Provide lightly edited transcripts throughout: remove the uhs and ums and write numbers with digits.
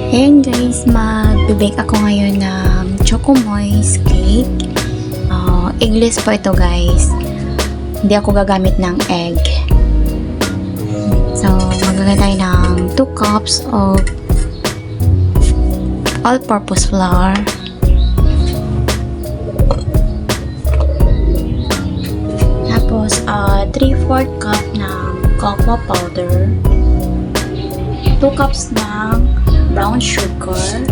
Ayan guys, mag-bake ako ngayon ng Choco Moist cake. Eggless po ito guys. Hindi ako gagamit ng egg. So, magagay tayo ng 2 cups of all-purpose flour. Tapos, 3/4 cup ng cocoa powder. 2 cups ng brown sugar.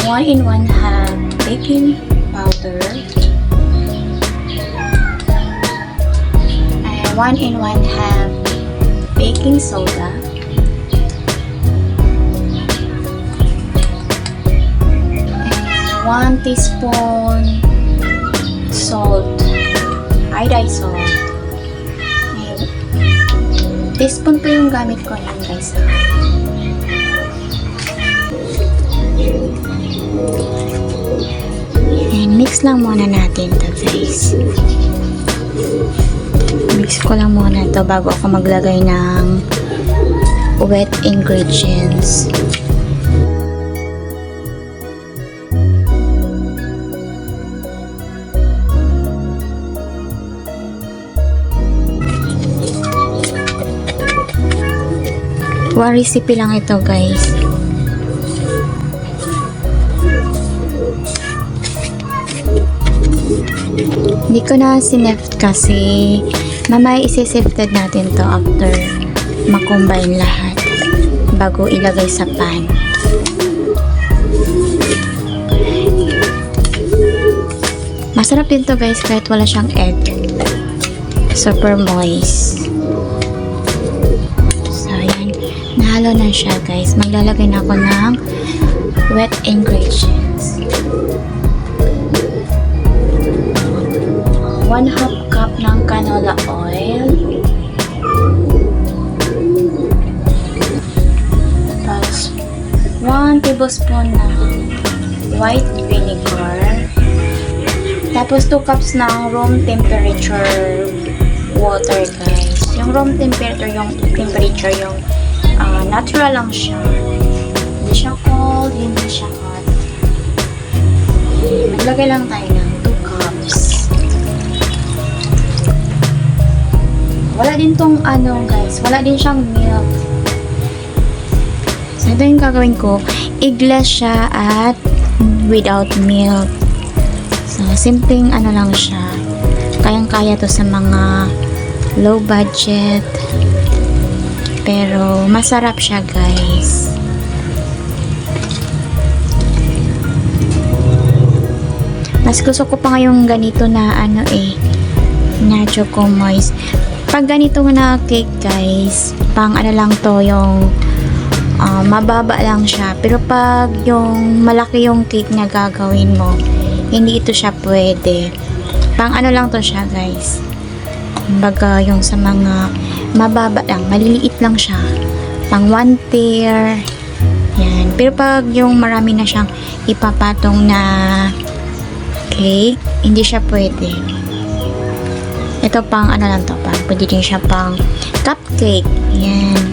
1 1/2 baking powder. And 1 1/2 baking soda. And 1 teaspoon salt, iodized salt. Teaspoon po yung gamit ko yan guys. And mix lang muna natin to guys. Mix ko lang muna to bago ako maglagay ng wet ingredients. One recipe lang ito guys. Hindi ko na sineft kasi mamaya isi-sifted natin to after makombine lahat bago ilagay sa pan. Masarap din to guys kahit wala siyang egg. Super moist. Nahalo na siya guys. Maglalagay na ako ng wet ingredients. 1/2 cup ng canola oil. Tapos 1 tablespoon ng white vinegar. Tapos 2 cups ng room temperature water guys. Yung room temperature yung natural lang siya. Hindi siya cold, hindi siya hot. Maglagay lang tayo ng 2 cups. Wala din tong guys, wala din siyang milk. So ito yung gagawin ko. Eggless siya at without milk. So simpleng lang siya. Kayang-kaya to sa mga low budget. Pero masarap siya guys. Mas gusto ko pa ngayong ganito na na Choco Moist. Pag ganito na cake guys, pang lang to yung mababa lang siya. Pero pag yung malaki yung cake na gagawin mo, hindi ito siya pwede. Pang lang to siya guys. Baga yung sa mga mababa lang, maliliit lang siya. Pang 1 tier. Yan. Pero pag yung marami na siyang ipapatong na cake, hindi siya pwede. Ito pang lang to, pwede din siya pang cupcake. Yan.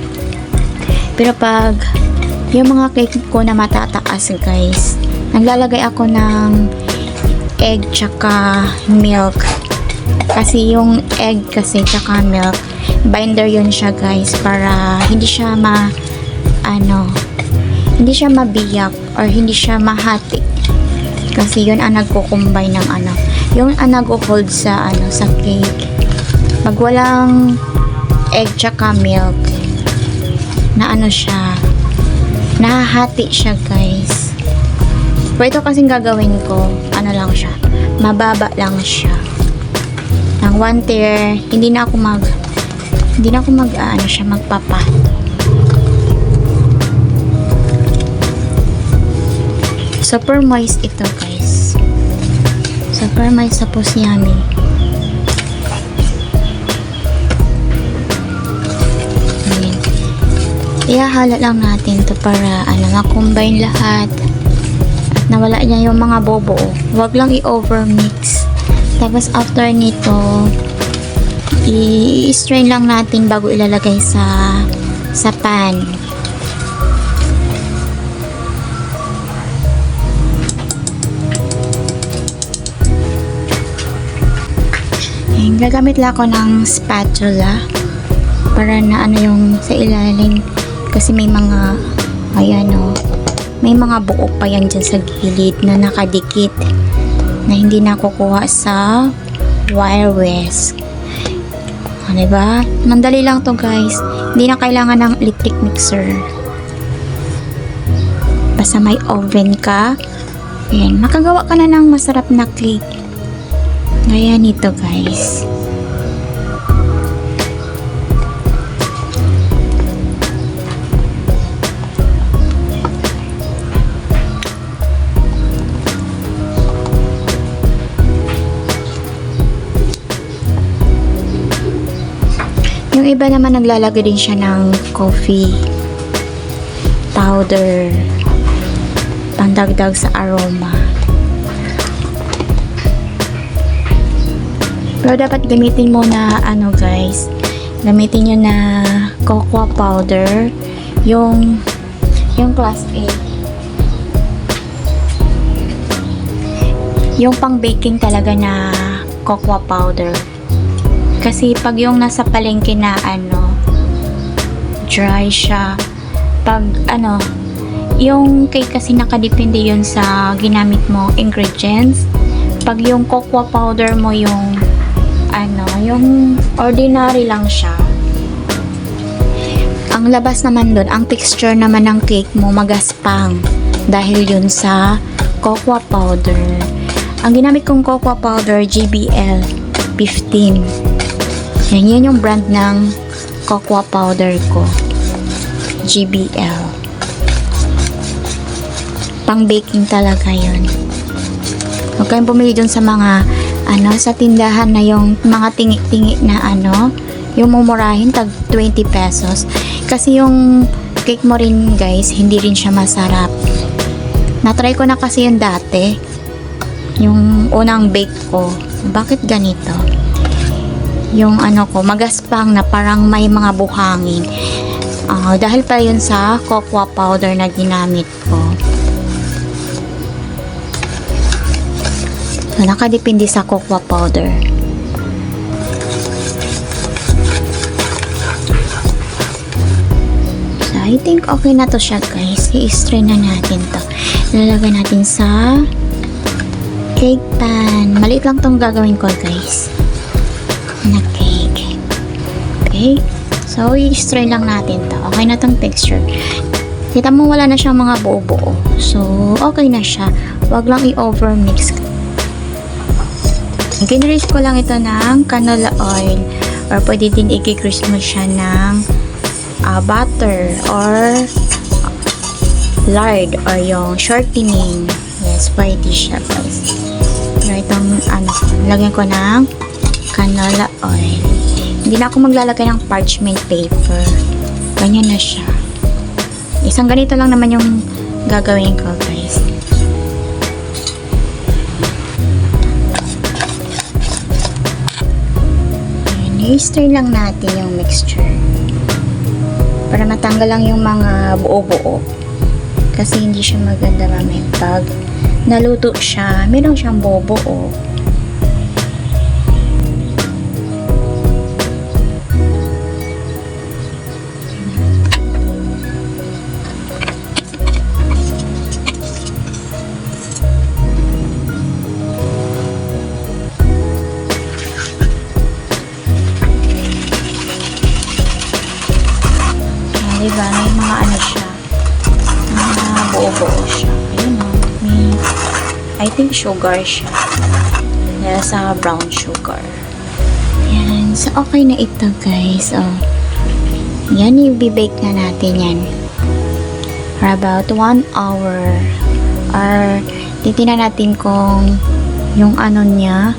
Pero pag yung mga cake ko na matataas guys, naglalagay ako ng egg tsaka milk. Kasi yung egg kasi tsaka milk, binder yun siya guys para hindi siya hindi siya mabiyak or hindi siya mahati. Kasi yun ang nagko-combine ng yung nag-hold sa sa cake. Pag walang egg tsaka milk na siya, nahahati siya guys. Pero ito kasing gagawin ko, lang siya, mababa lang siya. Ng 1 tier, hindi na ako magpapato. Super moist ito guys. Super moist tapos yummy. Ayan. Ihahala lang natin to para ma-combine lahat. At nawala niya yung mga bobo. Huwag lang i-overmix. Tapos after nito, i-strain lang natin bago ilalagay sa pan. Ayan, gagamit lang ako ng spatula para na ano yung sa ilalim kasi may mga ayan o, may mga buo pa yan dyan sa gilid na nakadikit na hindi nakukuha sa wire whisk. Diba? Mandali lang to guys. Hindi na kailangan ng electric mixer. Basta may oven ka. Ayan, makagawa ka na ng masarap na cake. Gaya nito guys. Yung iba naman naglalagay din siya ng coffee powder pandagdag sa aroma. Pero dapat gamitin mo na ano guys, gamitin nyo na cocoa powder, yung class A, yung pang baking talaga na cocoa powder. Kasi pag yung nasa palengke na ano, dry siya. Pag ano, yung cake kasi nakadepende yun sa ginamit mo ingredients. Pag yung cocoa powder mo yung ano, yung ordinary lang siya. Ang labas naman dun, ang texture naman ng cake mo magaspang dahil yun sa cocoa powder. Ang ginamit kong cocoa powder, GBL 15. Yan yung brand ng cocoa powder ko. GBL. Pang baking talaga yun. Huwag kayong bumili dun sa mga ano, sa tindahan na yung mga tingi-tingi na ano, yung mumurahin tag 20 pesos. Kasi yung cake mo rin guys, hindi rin siya masarap. Na-try ko na kasi yung dati. Yung unang bake ko. Bakit ganito? Yung ano ko, magaspang na parang may mga buhangin. Dahil pa yun sa cocoa powder na ginamit ko. So, nakadepende sa cocoa powder. So, I think okay na to siya guys. I-strain na natin to. Lalagay natin sa cake pan. Maliit lang tong gagawin ko guys. Na cake. Okay? So, i-strain lang natin to. Okay na tong texture. Kita mo wala na siyang mga buo-buo. So, okay na siya. Wag lang i-overmix. Ginrease ko lang ito ng canola oil or pwede din i-grease mo siya ng butter or lard or yung shortening. Yes, pwede siya guys. So, itong ano, lagyan ko ng canola oil. Hindi na ako maglalagay ng parchment paper. Ganyan na siya. Isang ganito lang naman yung gagawin ko guys. I-stir lang natin yung mixture para matanggal lang yung mga buo-buo kasi hindi siya maganda mamaya pag naluto siya, meron siyang buo-buo. Diba? May mga ano siya. Mga buo-buo siya. Ayun o. May, I think sugar siya. Dahil sa brown sugar. Yan. So, okay na ito guys. Oh. Yan, i-bake na natin yan. For about 1 hour. Or, titingnan natin kung yung ano niya,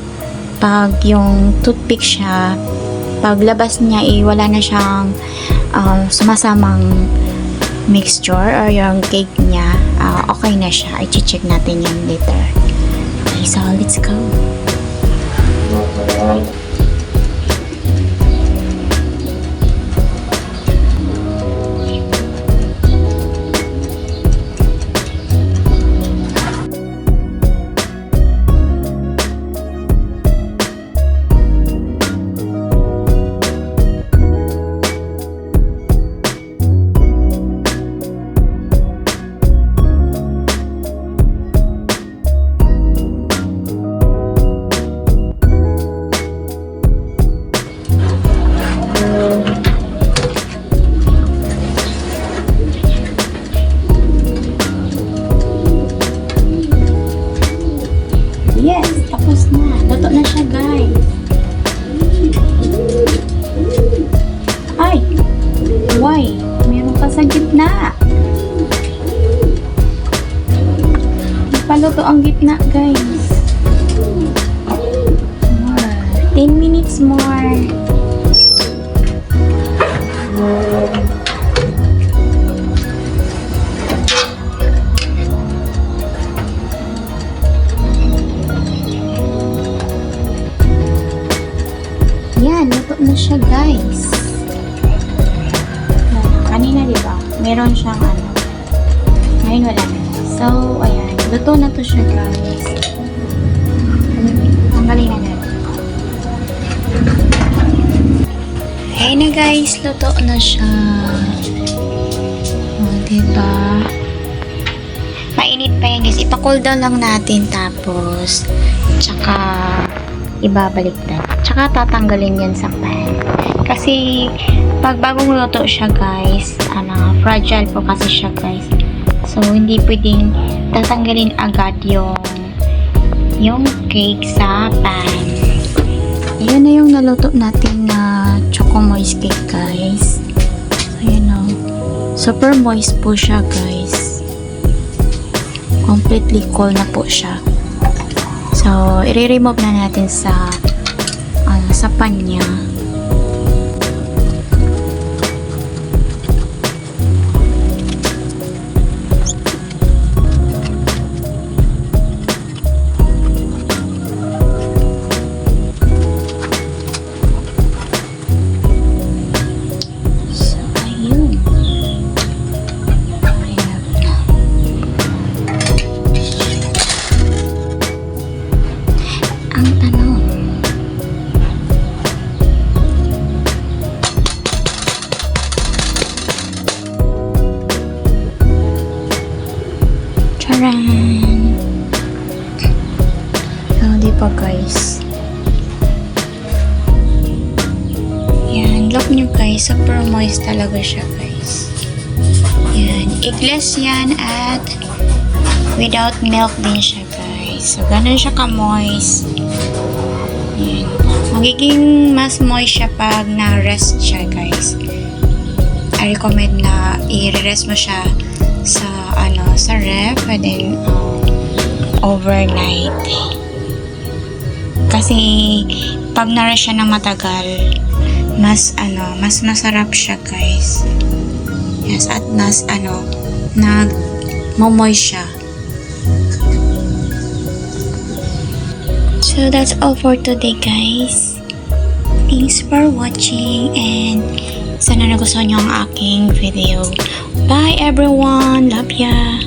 pag yung toothpick siya, paglabas niya, wala na siyang sumasamang mixture or yung cake niya, okay na siya. I-check natin yan later. Okay, so let's go. yung gitna, guys. More. 10 minutes more. Yan, luto na siya, guys. Kanina, di ba? Meron siyang ano. Ngayon wala na. So, ayan. Luto na to siya, guys. Tanggalin na natin. Hey na, guys. Luto na siya. O, diba? Mainit pa yan, guys. Ipa-cool down lang natin. Tapos, tsaka ibabalik na. Tsaka tatanggalin yan sa pan. Kasi, pag bagong luto siya, guys, fragile po kasi siya, guys. So, hindi pwedeng tatanggalin agad yung cake sa pan. Ayan na yung naluto natin na choco moist cake, guys. So, ayan o. Super moist po siya, guys. Completely cool na po siya. So, i-remove na natin sa pan niya. So, ayun. Ayan na. Ang tanong, charan! So, di pa, guys. Yan, look nyo, guys. Super moist talaga siya, guys. Yan, eggless yan at without milk din siya, guys. So, ganun siya ka-moist. Yan. Magiging mas moist siya pag na-rest siya, guys. I recommend na i-rest mo siya sa ref and then overnight. Kasi pag na-rest siya ng matagal, mas masarap siya, guys. Yes, at mas moist siya. So that's all for today, guys. Thanks for watching and sana nagustuhan niyo ang aking video. Bye everyone. Love ya.